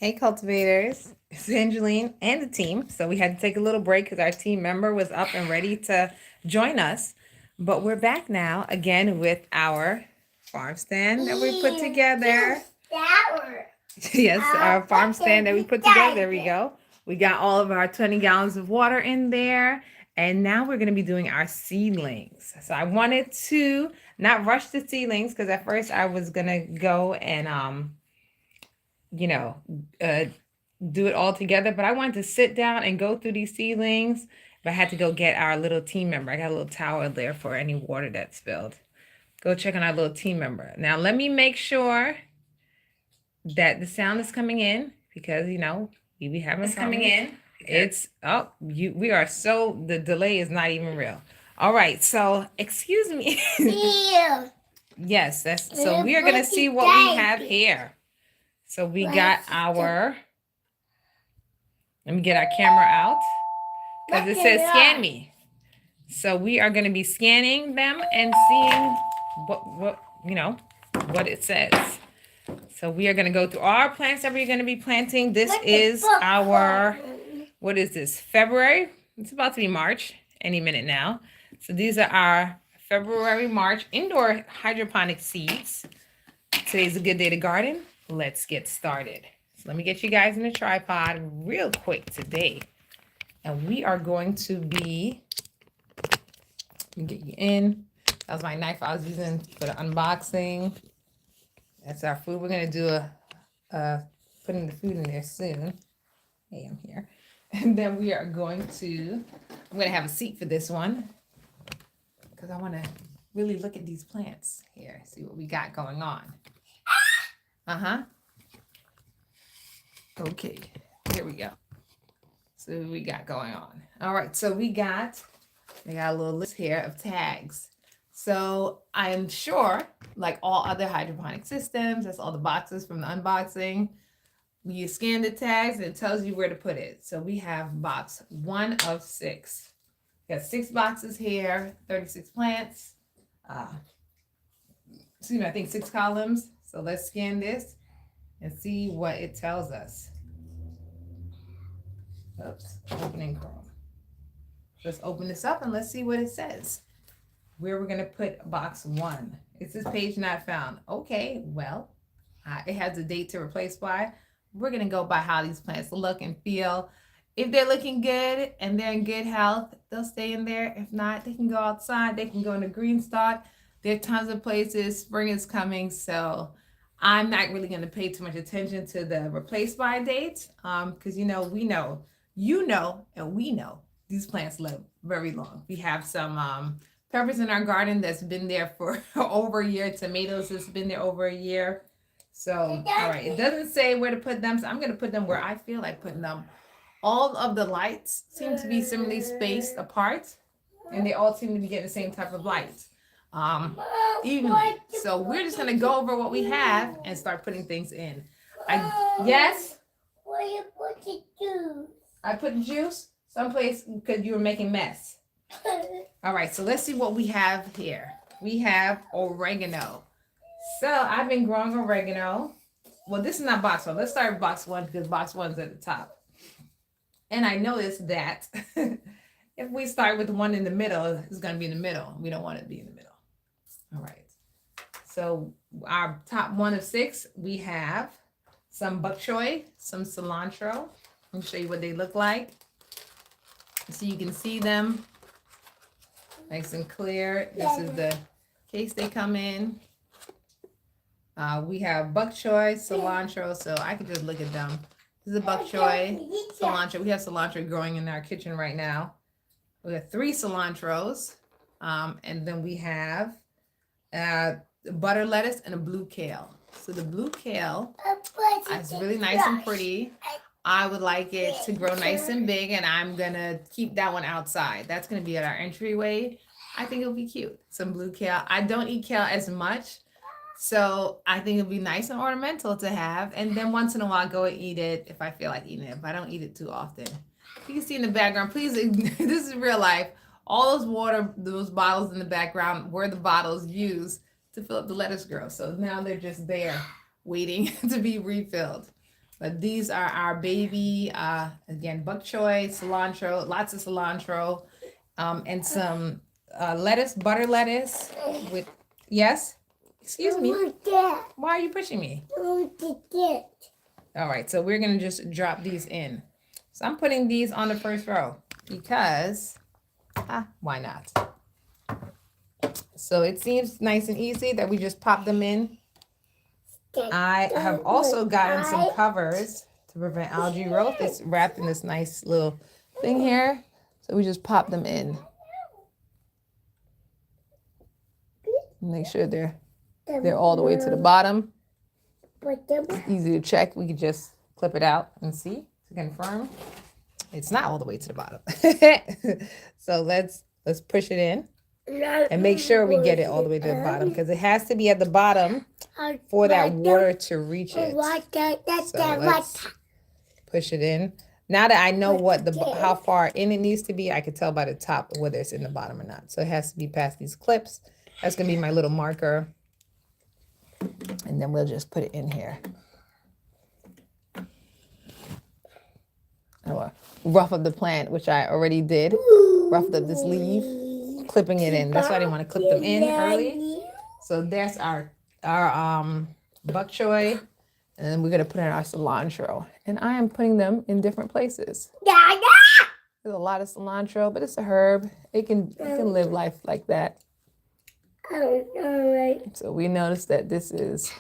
Hey, cultivators. It's Angeline and the team. So we had to take a little break because our team member was up and ready to join us. But we're back now again with our farm stand that we put together. Yes, our farm stand that we put together. There we go. We got all of our 20 gallons of water in there. And now we're going to be doing our seedlings. So I wanted to not rush the seedlings because at first I was going to go and you know, uh, do it all together. But I wanted to sit down and go through these seedlings. But I had to go get our little team member. I got a little towel there for any water that spilled. Go check on our little team member. Now, let me make sure that the sound is coming in because, we be having It's coming problems. in. It's, we are so, the delay is not even real. All right, so excuse me. Yes, so we are going to see what we have here. So we got our, let me get our camera out because it says scan me. So we are going to be scanning them and seeing what it says. So we are going to go through our plants that we're going to be planting. This is our, what is this, February? It's about to be March any minute now. So these are our February, March indoor hydroponic seeds. Today's a good day to garden. Let's get started. So let me get you guys in the tripod real quick today. And we are going to be, let me get you in. That was my knife I was using for the unboxing. That's our food. We're going to do putting the food in there soon. Hey, I'm here. And then we are going to, I'm going to have a seat for this one because I want to really look at these plants here, see what we got going on. Uh-huh. Okay, here we go. So what we got going on. All right, so we got a little list here of tags. So I'm sure, like all other hydroponic systems, that's all the boxes from the unboxing. You scan the tags and it tells you where to put it. So we have box 1 of 6. We got 6 boxes here, 36 plants. I think 6 columns. So let's scan this and see what it tells us. Oops, opening Chrome. Let's open this up and let's see what it says. Where we're going to put box 1. It says page not found. Okay, well, it has a date to replace by. We're going to go by how these plants look and feel. If they're looking good and they're in good health, they'll stay in there. If not, they can go outside. They can go into green stock. There are tons of places. Spring is coming, so I'm not really going to pay too much attention to the replace by date because, we know, and we know these plants live very long. We have some peppers in our garden that's been there for over a year. Tomatoes has been there over a year. So, all right, it doesn't say where to put them, so I'm going to put them where I feel like putting them. All of the lights seem to be similarly spaced apart, and they all seem to be getting the same type of light. Evenly. So we're just going to go over what we have and start putting things in. Yes? Where you put the juice? I put the juice someplace because you were making mess. All right, so let's see what we have here. We have oregano. So I've been growing oregano. Well, this is not box 1. Let's start with box 1 because box 1's at the top. And I noticed that if we start with the one in the middle, it's going to be in the middle. We don't want it to be in the middle. All right. So our top 1 of 6, we have some bok choy, some cilantro. Let me show you what they look like. So you can see them nice and clear. This is the case they come in. We have bok choy, cilantro, so I can just look at them. This is bok choy, cilantro. We have cilantro growing in our kitchen right now. We have 3 cilantros, and then we have butter lettuce and a blue kale. So the blue kale is really nice and pretty. I would like it to grow nice and big, and I'm gonna keep that one outside. That's gonna be at our entryway. I think it'll be cute. Some blue kale. I don't eat kale as much, so I think it'll be nice and ornamental to have. And then once in a while, go and eat it if I feel like eating it. But I don't eat it too often. You can see in the background. Please, this is real life. All those water, those bottles in the background were the bottles used to fill up the lettuce grow. So now they're just there waiting to be refilled. But these are our baby, again, bok choy, cilantro, lots of cilantro, and some lettuce, butter lettuce with, yes? Excuse me. Why are you pushing me? All right, so we're gonna just drop these in. So I'm putting these on the first row because, why not? So it seems nice and easy that we just pop them in. I have also gotten some covers to prevent algae growth. It's wrapped in this nice little thing here. So we just pop them in. Make sure they're all the way to the bottom. It's easy to check. We can just clip it out and see to confirm. It's not all the way to the bottom. So let's push it in and make sure we get it all the way to the bottom because it has to be at the bottom for that water to reach it. So let's push it in. Now that I know how far in it needs to be, I can tell by the top whether it's in the bottom or not. So it has to be past these clips. That's gonna be my little marker. And then we'll just put it in here. Or rough up the plant, which I already did. Roughed up this leaf, clipping it in. That's why I didn't want to clip them in early. So that's our bok choy. And then we're gonna put in our cilantro. And I am putting them in different places. There's a lot of cilantro, but it's a herb. It can live life like that. So we noticed that this is,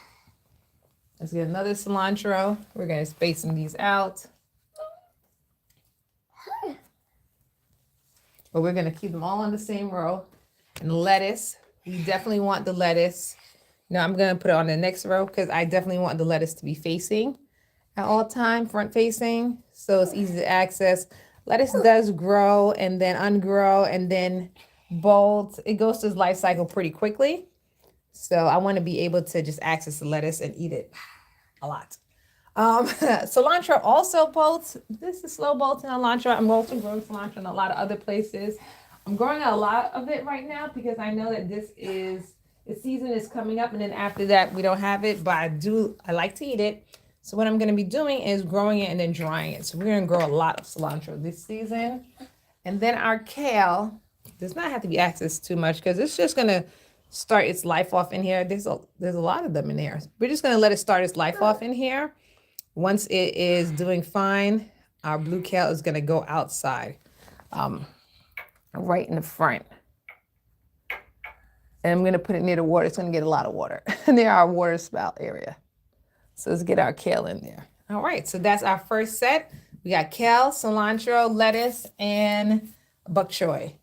let's get another cilantro. We're gonna spacing these out. But we're gonna keep them all in the same row. And lettuce, we definitely want the lettuce. Now I'm gonna put it on the next row because I definitely want the lettuce to be facing at all time, front facing, so it's easy to access. Lettuce does grow and then ungrow and then bolt. It goes through its life cycle pretty quickly. So I want to be able to just access the lettuce and eat it a lot. Cilantro also bolts. This is slow bolting cilantro. I'm also growing cilantro in a lot of other places. I'm growing a lot of it right now because I know that the season is coming up, and then after that we don't have it, but I like to eat it. So what I'm going to be doing is growing it and then drying it. So we're going to grow a lot of cilantro this season. And then our kale does not have to be accessed too much because it's just going to start its life off in here. There's a lot of them in there. We're just going to let it start its life off in here. Once it is doing fine, our blue kale is going to go outside, right in the front. And I'm going to put it near the water. It's going to get a lot of water near our water spout area. So let's get our kale in there. All right, so that's our first set. We got kale, cilantro, lettuce, and bok choy.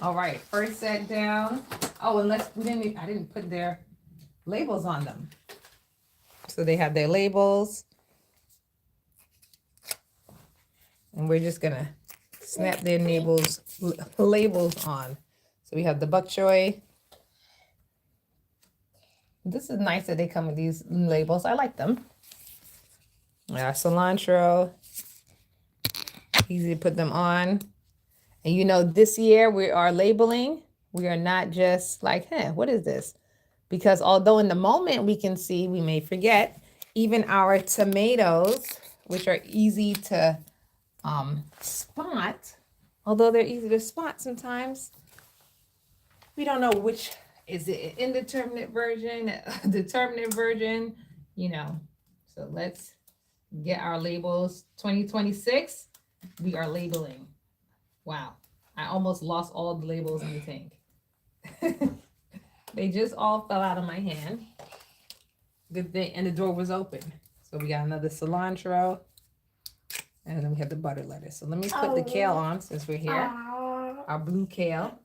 All right, first set down. Oh, unless I didn't put their labels on them. So they have their labels. And we're just gonna snap their labels on. So we have the bok choy. This is nice that they come with these labels. I like them. Cilantro. Easy to put them on. And you know, this year we are labeling. We are not just like, what is this? Because although in the moment we can see, we may forget, even our tomatoes, which are easy to spot, although they're easy to spot sometimes, we don't know which, is it an indeterminate version, a determinate version, So let's get our labels. 2026, we are labeling. Wow, I almost lost all the labels in the tank. They just all fell out of my hand. Good thing, and the door was open. So we got another cilantro. And then we have the butter lettuce. So let me put the kale on since we're here. Our blue kale.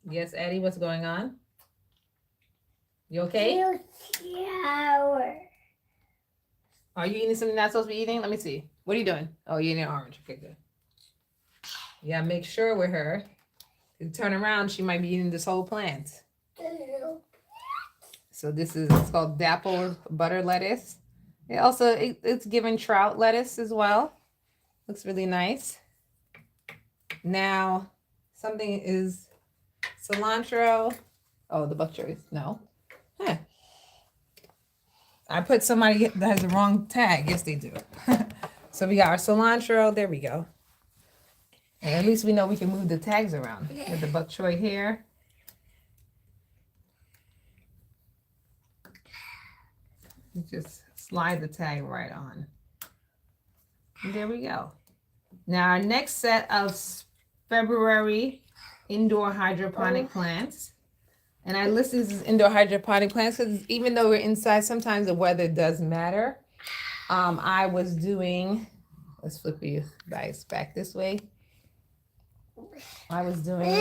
Yes, Eddie, what's going on? You okay? Are you eating something not supposed to be eating? Let me see. What are you doing? Oh, you're eating an orange. Okay, good. Yeah, make sure with her. If you turn around, she might be eating this whole plant. So it's called dappled butter lettuce. It's given trout lettuce as well. Looks really nice. Now, something is cilantro. Oh, the bok choy. No. I put somebody that has the wrong tag. Yes, they do. So we got our cilantro. There we go. And at least we know we can move the tags around with the bok choy here. You just slide the tag right on. And there we go. Now our next set of February indoor hydroponic plants. And I listed these as indoor hydroponic plants because even though we're inside, sometimes the weather does matter. I was doing, let's flip you guys back this way. I was doing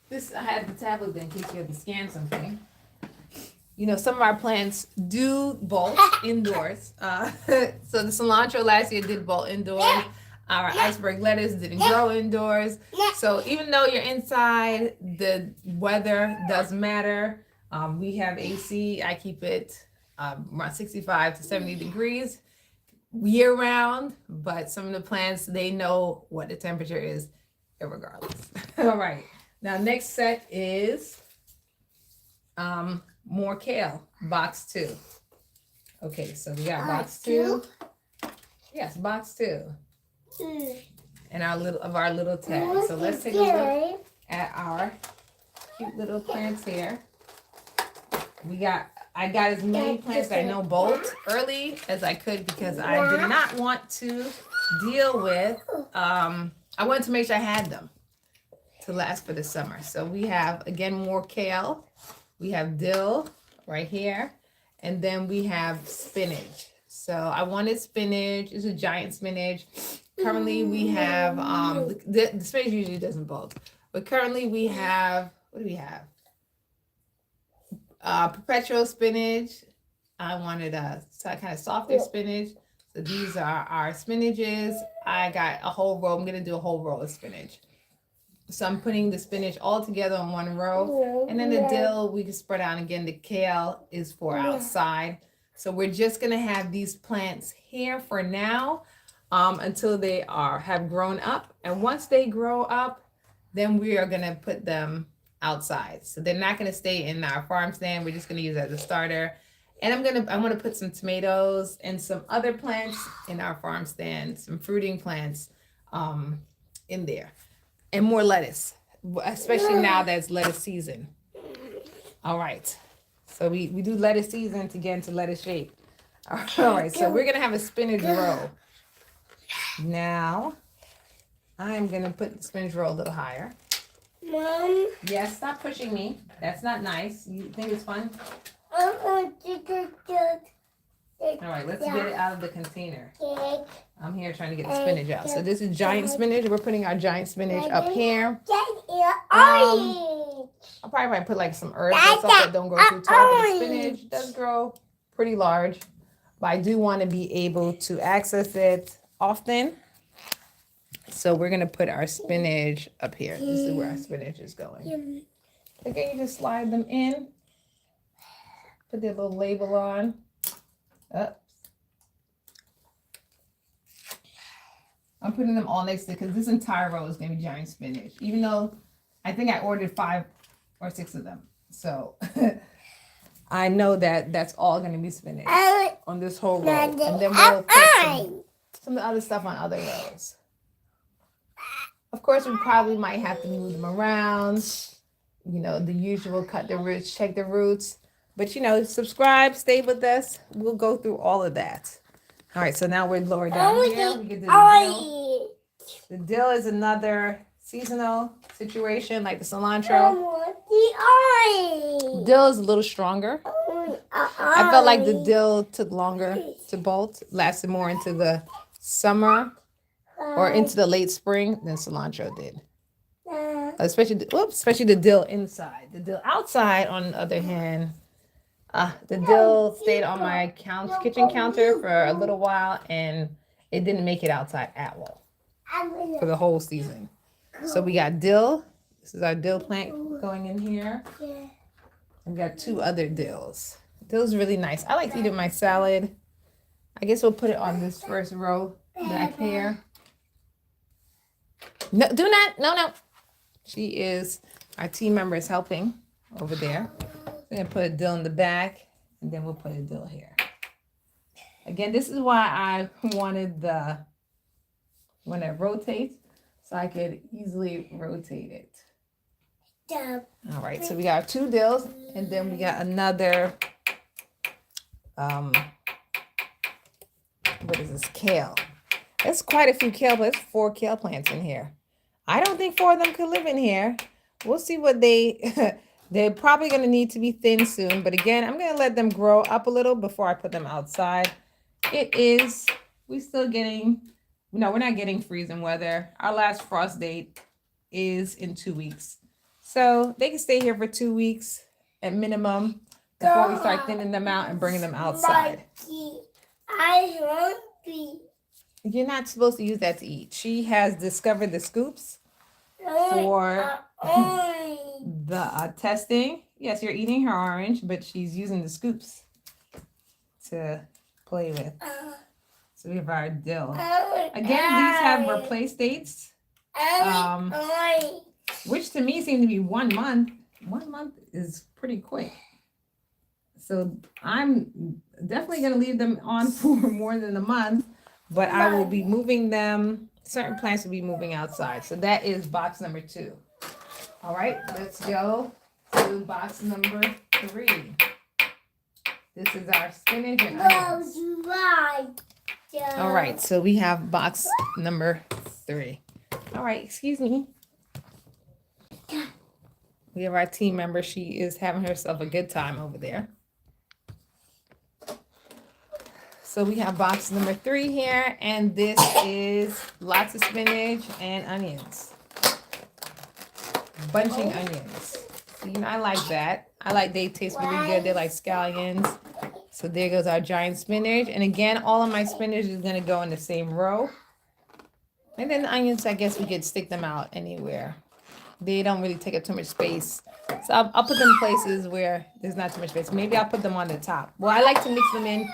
this. I had the tablet there in case you had to scan something. You know, some of our plants do bolt indoors. So the cilantro last year did bolt indoors. Our iceberg lettuce didn't grow indoors. So even though you're inside, the weather does matter. We have AC. I keep it around 65 to 70 degrees year round. But some of the plants, they know what the temperature is regardless. All right. Now, next set is more kale, box 2. Okay, so we got box 2. Yes, box 2. And our little tag. So let's take a look at our cute little plants here. I got as many plants that I know bolt early as I could because I did not want to deal with, I wanted to make sure I had them to last for the summer. So we have, again, more kale. We have dill right here. And then we have spinach. So I wanted spinach. It's a giant spinach. Currently we have, the spinach usually doesn't bolt. But currently we have, what do we have? Perpetual spinach. I wanted a kind of softer spinach. So these are our spinaches. I got a whole row. I'm going to do a whole row of spinach. So I'm putting the spinach all together on one row. And then the dill, we can spread out. Again, the kale is for outside. So we're just going to have these plants here for now until they have grown up. And once they grow up, then we are going to put them outside. So they're not going to stay in our farm stand. We're just going to use it as a starter. And I'm going to put some tomatoes and some other plants in our farm stand, some fruiting plants in there. And more lettuce, especially now that it's lettuce season. All right. So we do lettuce season to get into lettuce shape. All right. So we're going to have a spinach row. Now, I'm going to put the spinach row a little higher. Mom. Yes, stop pushing me. That's not nice. You think it's fun? I want to All right, let's get it out of the container. I'm here trying to get the spinach out. So this is giant spinach. We're putting our giant spinach up here. I'll probably might put like some herbs and stuff that don't grow too tall. But the spinach does grow pretty large. But I do want to be able to access it often. So we're going to put our spinach up here. This is where our spinach is going. Again, you just slide them in. Put their little label on. Oops. I'm putting them all next to, because this entire row is going to be giant spinach. Even though I think I ordered 5 or 6 of them. So I know that that's all going to be spinach on this whole row. And then we'll put some other stuff on other rows. Of course, we probably might have to move them around. You know, the usual, cut the roots, check the roots. But, you know, subscribe, stay with us. We'll go through all of that. All right, so now we're lower down here. We get to the dill. The dill is another seasonal situation, like the cilantro. Dill is a little stronger. I felt like the dill took longer to bolt, lasted more into the summer or into the late spring than cilantro did. Especially the dill inside. The dill outside, on the other hand, the dill stayed on my kitchen counter for a little while, and it didn't make it outside at all for the whole season. So we got dill. This is our dill plant going in here. We got 2 other dills. Dill's really nice. I like to eat it in my salad. I guess we'll put it on this first row back here. No, do not. No. Our team member is helping over there. We're going to put a dill in the back. And then we'll put a dill here. Again, this is why I wanted the when it rotates, so I could easily rotate it. All right, so we got 2 dills, and then we got another, what is this, kale. There's quite a few kale, but there's 4 kale plants in here. I don't think 4 of them could live in here. We'll see what they're probably going to need to be thinned soon. But again, I'm going to let them grow up a little before I put them outside. We're still getting, no, we're not getting freezing weather. Our last frost date is in 2 weeks. So they can stay here for 2 weeks at minimum before we start thinning them out and bringing them outside. I hungry. You're not supposed to use that to eat. She has discovered the scoops for the testing. Yes, you're eating her orange, but she's using the scoops to play with. So we have our dill. Again, these have replace dates, which to me seem to be 1 month. 1 month is pretty quick. So I'm definitely going to leave them on for more than a month, but I will be moving them. Certain plants will be moving outside. So that is box number 2. All right, let's go to box number 3. This is our spinach and onions. All right, so we have box number 3. All right, excuse me. We have our team member. She is having herself a good time over there. So we have box number 3 here, and this is lots of spinach and onions. Bunching onions. So, I like that. They taste really good. They're like scallions. So there goes our giant spinach. And again, all of my spinach is going to go in the same row. And then the onions, I guess we could stick them out anywhere. They don't really take up too much space. So I'll put them places where there's not too much space. Maybe I'll put them on the top. Well, I like to mix them in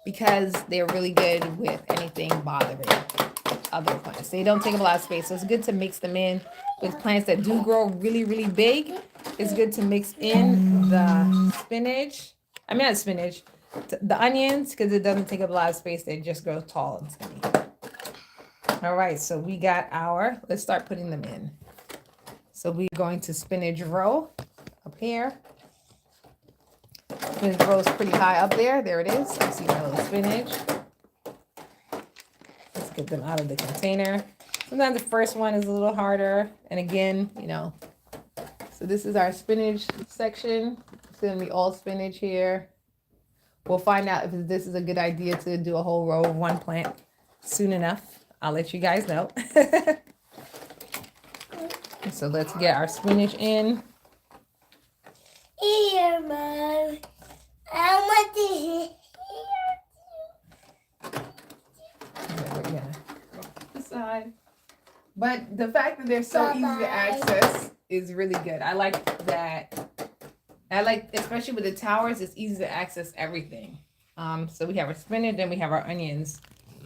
because they're really good with anything bothering other plants. They don't take up a lot of space. So it's good to mix them in with plants that do grow really, really big. It's good to mix in the spinach. I mean, not spinach. The onions, because it doesn't take up a lot of space. They just grow tall and skinny. All right, so we got let's start putting them in. So we're going to spinach row up here. Spinach row is pretty high up there. There it is. I see my little spinach. Let's get them out of the container. Sometimes the first one is a little harder. And again, so this is our spinach section. It's going to be all spinach here. We'll find out if this is a good idea to do a whole row of one plant soon enough. I'll let you guys know. So let's get our spinach in. Here, Mom. I want to hear. This side. But the fact that they're so easy to access is really good. I like that. Especially with the towers, it's easy to access everything. So we have our spinach, then we have our onions,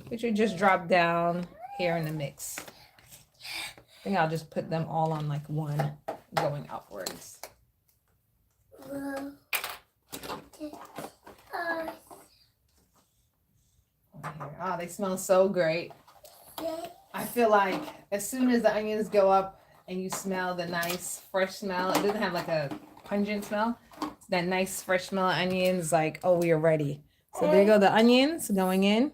which are just drop down here in the mix. I think I'll just put them all on like one going upwards. Oh, they smell so great. I feel like as soon as the onions go up and you smell the nice fresh smell, it doesn't have like a pungent smell. It's that nice fresh smell of onions, like, oh, we are ready. So there go the onions going in.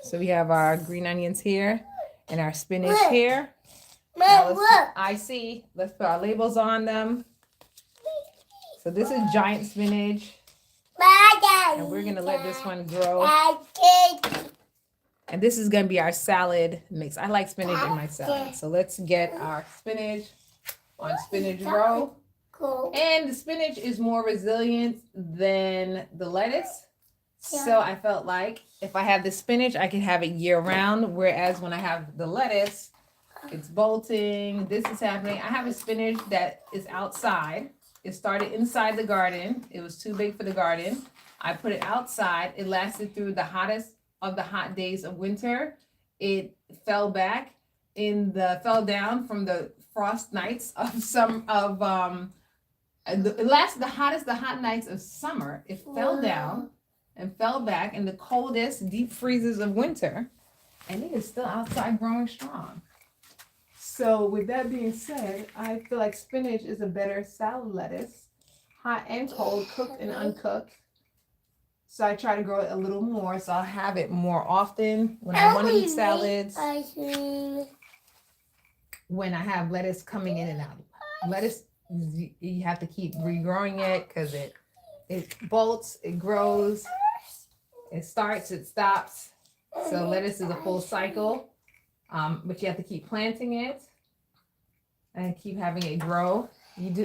So we have our green onions here and our spinach here. I see. Let's put our labels on them. So this is giant spinach. And we're going to let this one grow. And this is going to be our salad mix. I like spinach in my salad. So let's get our spinach on spinach row. And the spinach is more resilient than the lettuce. So I felt like if I have the spinach, I can have it year round. Whereas when I have the lettuce, it's bolting. This is happening. I have a spinach that is outside. It started inside the garden. It was too big for the garden. I put it outside. It lasted through the hottest of the hot days of winter. It fell down from the frost nights of The hottest, the hot nights of summer, it fell down and fell back in the coldest deep freezes of winter, and it is still outside growing strong. So with that being said, I feel like spinach is a better salad lettuce, hot and cold, cooked and uncooked. So I try to grow it a little more, so I'll have it more often when I want to eat salads. When I have lettuce coming in and out. Lettuce, you have to keep regrowing it because it bolts, it grows, it starts, it stops. So lettuce is a full cycle, but you have to keep planting it and keep having it grow.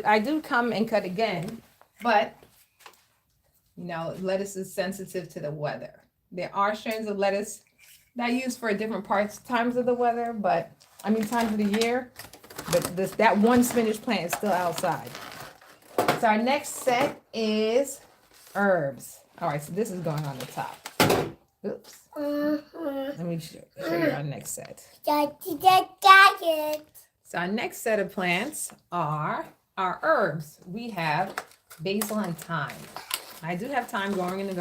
I do come and cut again, but you know, lettuce is sensitive to the weather. There are strains of lettuce that I use for different times of the weather, but times of the year. But that one spinach plant is still outside. So our next set is herbs. All right, so this is going on the top. Oops. Let me show you our next set. So our next set of plants are our herbs. We have basil and thyme. I do have thyme growing in the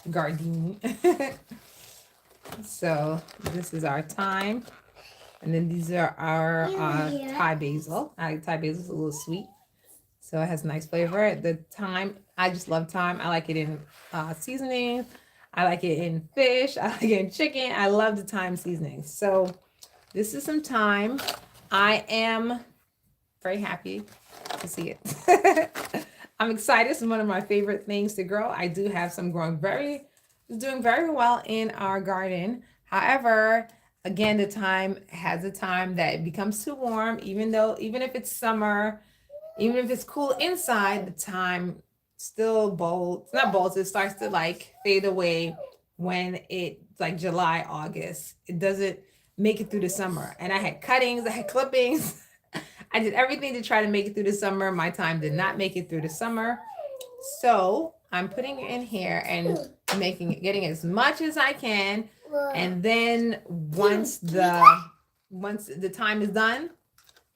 garden. So this is our thyme. And then these are our Thai basil. Thai basil is a little sweet. So it has nice flavor. The thyme, I just love thyme. I like it in seasoning. I like it in fish. I like it in chicken. I love the thyme seasoning. So this is some thyme. I am very happy to see it. I'm excited. It's one of my favorite things to grow. I do have some doing very well in our garden. However, again, the thyme has a time that it becomes too warm, even if it's summer, even if it's cool inside, the thyme still it starts to like fade away when it's like July, August. It doesn't make it through the summer. And I had cuttings, I had clippings. I did everything to try to make it through the summer. My thyme did not make it through the summer. So I'm putting it in here and getting as much as I can. And then once the time is done,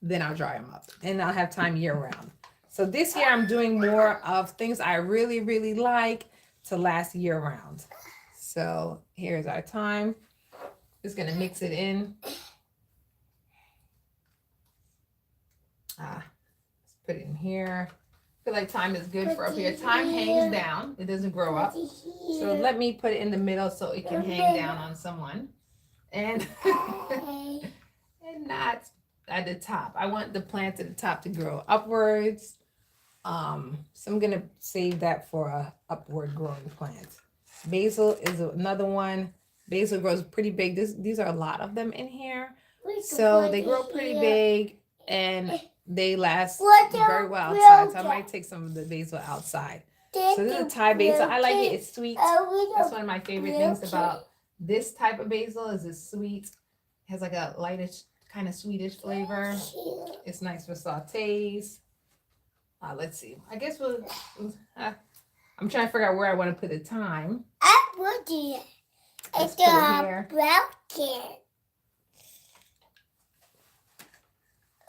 then I'll dry them up and I'll have time year round. So this year I'm doing more of things I really, really like to last year round. So here's our thyme. Just gonna mix it in. Let's put it in here. I feel like thyme is good for up here. Thyme hangs down. It doesn't grow up. So let me put it in the middle so it can hang down on someone. And, and not at the top. I want the plant at the top to grow upwards. So I'm going to save that for a upward growing plant. Basil is another one. Basil grows pretty big. These are a lot of them in here. So they grow pretty big and they last very well outside. So I might take some of the basil outside. So this is a Thai basil. I like it. It's sweet. That's one of my favorite things about this type of basil is it's sweet. It has like a lightish, kind of sweetish flavor. It's nice for sautés. Let's see. I guess I'm trying to figure out where I want to put the thyme. Let's put it here.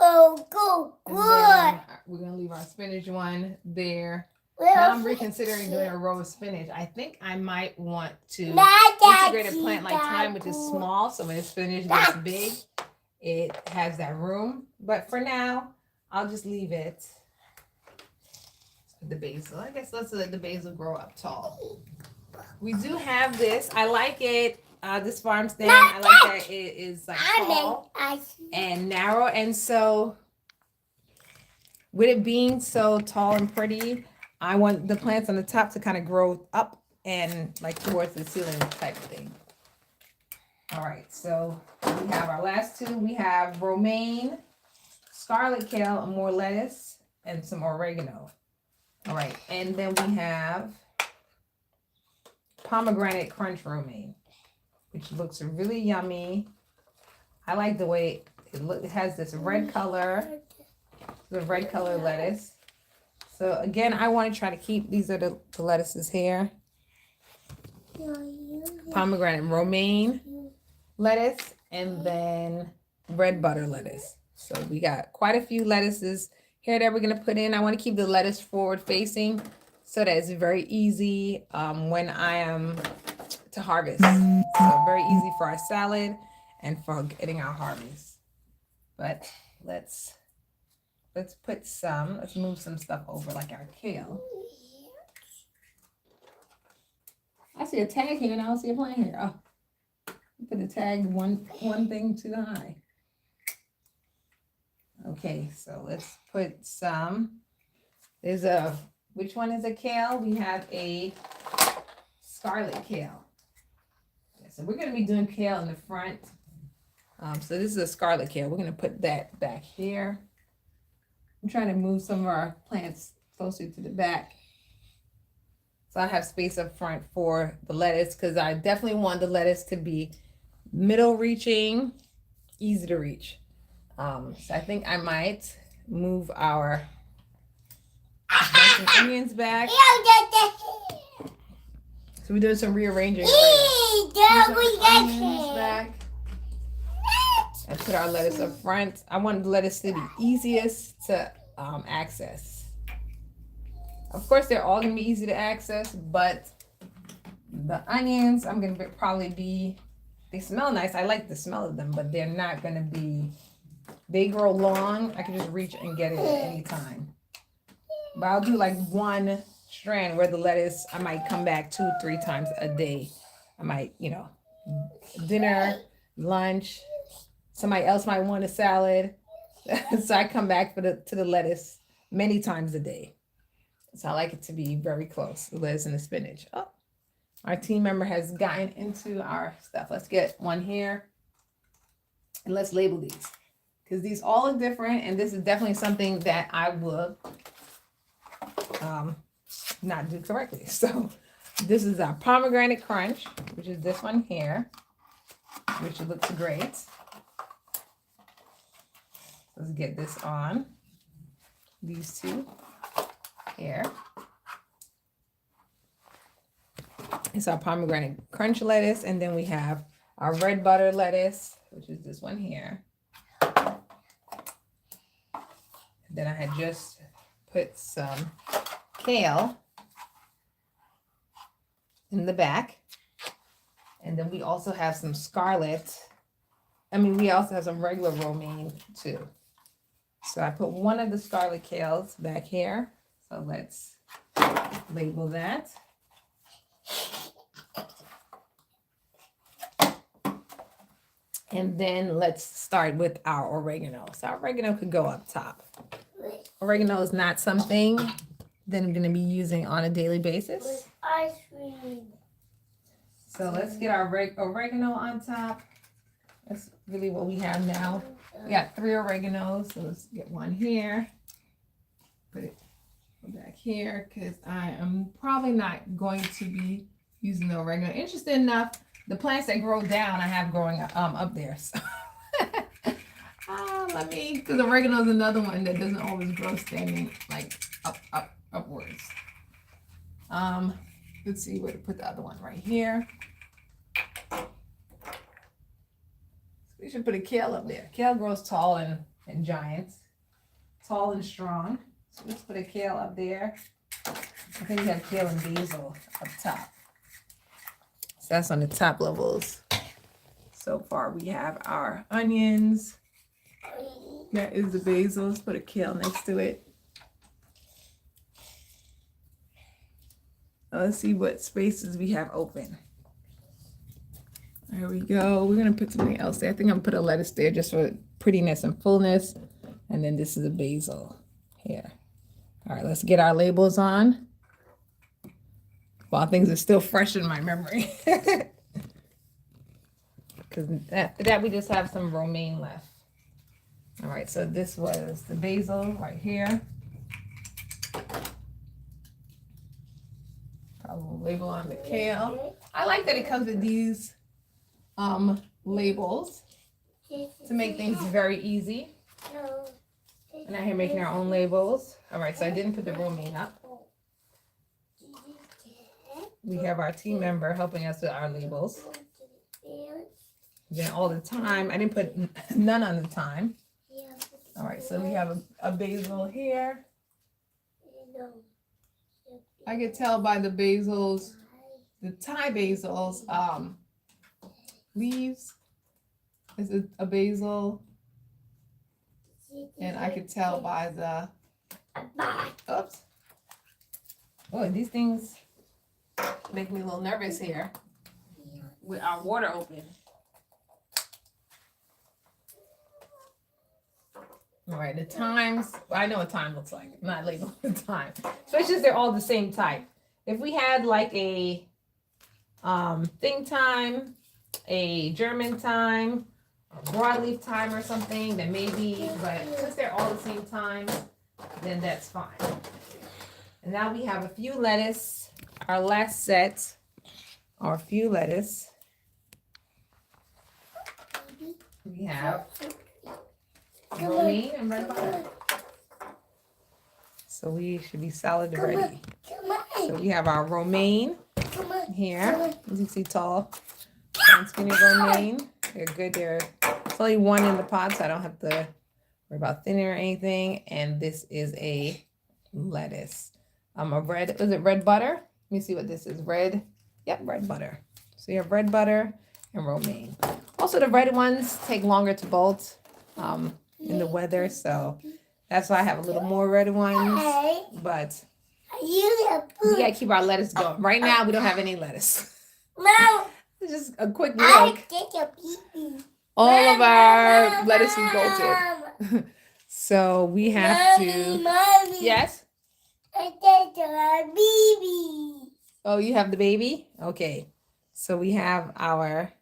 Oh, go good. We're going to leave our spinach one there. Now I'm reconsidering doing a row of spinach. I think I might want to integrate a plant like thyme, which is small. So when the spinach gets big, it has that room. But for now, I'll just leave it. The basil. I guess let's let the basil grow up tall. We do have this. I like it. This Farmstand. I like that it is like tall and narrow. And so with it being so tall and pretty, I want the plants on the top to kind of grow up and like towards the ceiling type of thing. All right, so we have our last two. We have romaine, scarlet kale, and more lettuce, and some oregano. All right, and then we have pomegranate crunch romaine, which looks really yummy. I like the way it has this red color, the red color lettuce. So again, I want to try to keep, these are the lettuces here. Pomegranate romaine lettuce, and then red butter lettuce. So we got quite a few lettuces here that we're gonna put in. I want to keep the lettuce forward facing so that it's very easy when I am to harvest. So very easy for our salad and for getting our harvest. But let's move some stuff over like our kale. I see a tag here and I don't see a plant here. Oh, put the tag one thing too high. Okay, so let's put some. Which one is a kale? We have a scarlet kale. Yeah, so we're going to be doing kale in the front. So this is a scarlet kale. We're going to put that back here. I'm trying to move some of our plants closer to the back. So I have space up front for the lettuce because I definitely want the lettuce to be middle reaching, easy to reach. So I think I might move our onions back. So we're doing some rearranging. Onions back. And put our lettuce up front. I want the lettuce to be easiest to access. Of course, they're all gonna be easy to access, but the onions, I'm gonna they smell nice. I like the smell of them, but they're not gonna be, they grow long. I can just reach and get it at any time. But I'll do like one strand where the lettuce, I might come back 2-3 times a day. I might, dinner, lunch, somebody else might want a salad. So I come back to the lettuce many times a day. So I like it to be very close, the lettuce and the spinach. Oh, our team member has gotten into our stuff. Let's get one here. And let's label these. Because these all look different. And this is definitely something that I will not do correctly. So this is our pomegranate crunch, which is this one here, which looks great. Let's get this on. These two here. It's our pomegranate crunch lettuce, and then we have our red butter lettuce, which is this one here. Then I had just put some kale in the back, and then we also have some scarlet. We also have some regular romaine too. So I put one of the scarlet kales back here. So let's label that. And then let's start with our oregano. So our oregano could go up top. Oregano is not something that I'm going to be using on a daily basis. Ice cream. So let's get our oregano on top. That's really what we have now. We got 3 oreganos, so let's get one here. Put it back here because I am probably not going to be using the oregano. Interesting enough, the plants that grow down I have growing up there. So because oregano is another one that doesn't always grow standing like upwards. Let's see where to put the other one right here. We should put a kale up there. Kale grows tall and giant, tall and strong. So let's put a kale up there. I think we have kale and basil up top. So that's on the top levels. So far we have our onions. That is the basil. Let's put a kale next to it. Let's see what spaces we have open. There we go. We're going to put something else there. I think I'm going to put a lettuce there just for prettiness and fullness. And then this is a basil here. All right, let's get our labels on while things are still fresh in my memory. Because that we just have some romaine left. All right, so this was the basil right here. Probably label on the kale. I like that it comes with these labels to make things very easy. And now here making our own labels. All right, so I didn't put the romaine up. We have our team member helping us with our labels. Then all the thyme, I didn't put none on the thyme. All right, so we have a basil here. I could tell by the basils, the Thai basils, leaves is a basil, and I could tell by the, oops. Oh, these things make me a little nervous here with our water open. All right, the times, I know what time looks like. I'm not labeling the time. Especially if they're all the same type. If we had like a thing time, a German time, a broadleaf time or something, then maybe, but since they're all the same time, then that's fine. And now we have a few lettuce. Our last set are a few lettuce. We have romaine and red butter. So we should be salad ready. So we have our romaine here. As you see, tall and skinny romaine. They're good. There's only one in the pot, so I don't have to worry about thinning or anything. And this is a lettuce. Is it red butter? Let me see what this is. Red butter. So you have red butter and romaine. Also, the red ones take longer to bolt in the weather, so that's why I have a little more red ones. But we gotta keep our lettuce going. Right now, we don't have any lettuce. It's just a quick look. All of our lettuce is bolted. So we have to. Yes? Oh, you have the baby? Okay. So we have our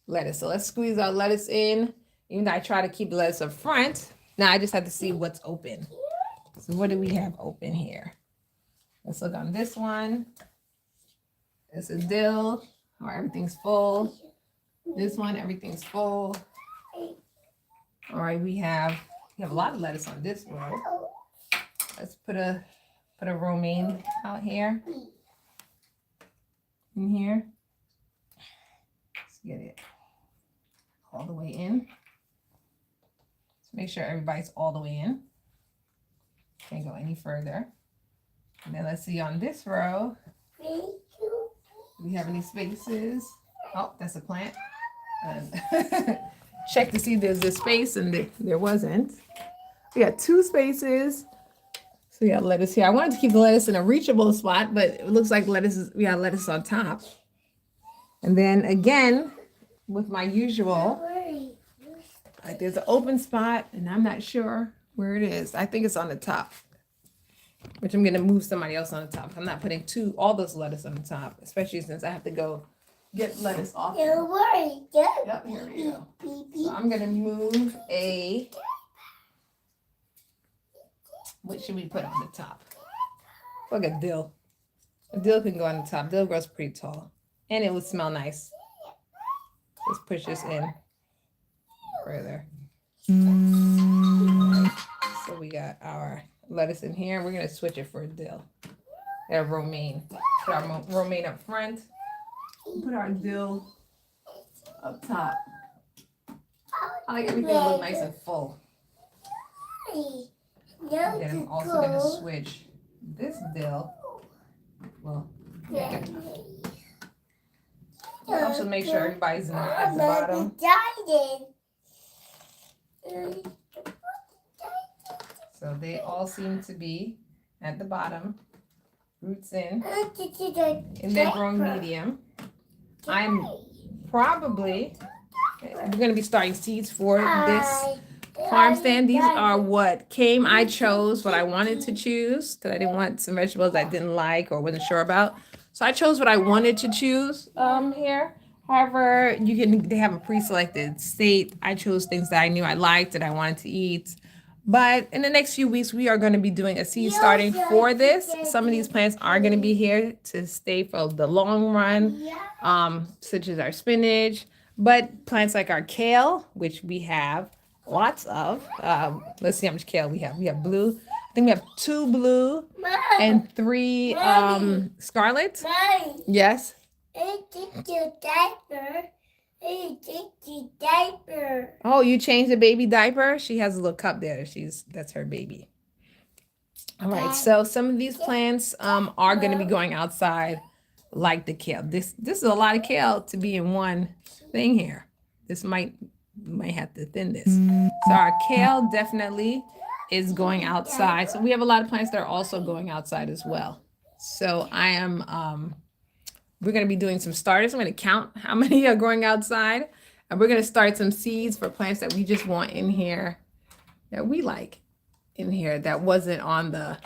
lettuce. So let's squeeze our lettuce in. Even though I try to keep the lettuce up front, now I just have to see what's open. So what do we have open here? Let's look on this one. It's a dill, or everything's full. This one, everything's full. All right, we have a lot of lettuce on this row. Let's put a romaine out here. In here. Let's get it all the way in. Let's make sure everybody's all the way in. Can't go any further. And then let's see on this row. Do we have any spaces? Oh, that's a plant. Check to see if there's a space, and there wasn't. We got 2 spaces. So we got lettuce here. I wanted to keep the lettuce in a reachable spot, but it looks like we got lettuce on top. And then again, with my usual, like there's an open spot, and I'm not sure where it is. I think it's on the top, which I'm gonna move somebody else on the top. I'm not putting all those lettuce on the top, especially since I have to go get lettuce off. Don't worry. Yep, here we go. So I'm gonna move what should we put on the top? Like a dill. A dill can go on the top. Dill grows pretty tall. And it would smell nice. Let's push this in further. So we got our lettuce in here. We're going to switch it for a dill. And romaine. Put our romaine up front. Put our dill up top. I like everything to look nice and full. And then I'm also going to switch this dill. Well, yeah. Also make sure everybody's at the bottom. So they all seem to be at the bottom. Roots in. And they're growing medium. I'm probably, we're going to be starting seeds for this Farmstand. These are what came. I chose what I wanted to choose because I didn't want some vegetables I didn't like or wasn't sure about. So I chose what I wanted to choose here. However, they have a pre-selected state. I chose things that I knew I liked, that I wanted to eat. But in the next few weeks, we are going to be doing a seed starting for this. Some of these plants are going to be here to stay for the long run, such as our spinach. But plants like our kale, which we have lots of. Let's see how much kale we have. We have blue. I think we have 2 blue and 3 scarlet. Yes. I think your diaper The diaper. Oh, you changed the baby diaper? She has a little cup there. That's her baby. All right, so some of these plants are going to be going outside like the kale. This is a lot of kale to be in one thing here. This might have to thin this. So our kale definitely is going outside. So we have a lot of plants that are also going outside as well. So I am we're going to be doing some starters. I'm going to count how many are going outside, and we're going to start some seeds for plants that we just want in here, that we like in here, that wasn't on the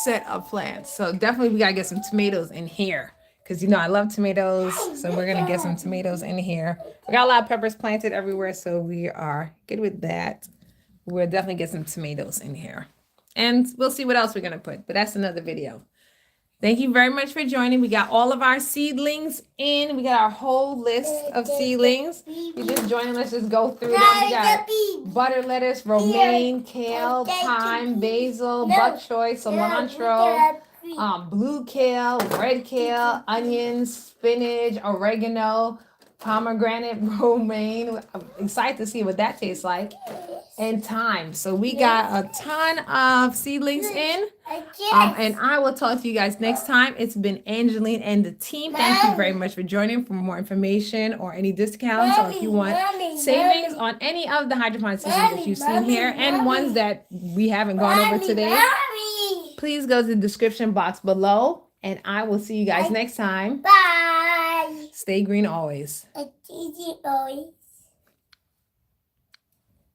set of plants. So definitely we got to get some tomatoes in here, because you know I love tomatoes. So we're going to get some tomatoes in here. We got a lot of peppers planted everywhere, so we are good with that. We'll definitely get some tomatoes in here, and we'll see what else we're going to put, but that's another video. Thank you very much for joining. We got all of our seedlings in. We got our whole list of seedlings. You just joining. Let's just go through them. We got butter lettuce, romaine, kale, thyme, basil, bok choy, cilantro, blue kale, red kale, onions, spinach, oregano, pomegranate, romaine. I'm excited to see what that tastes like. And thyme. So we got a ton of seedlings in. And I will talk to you guys next time. It's been Angeline and the team. Thank you very much for joining. For more information or any discounts, or if you want savings on any of the hydroponic systems that you've seen here and ones that we haven't gone over today, please go to the description box below. And I will see you guys next time. Bye. Stay green always. It's easy always.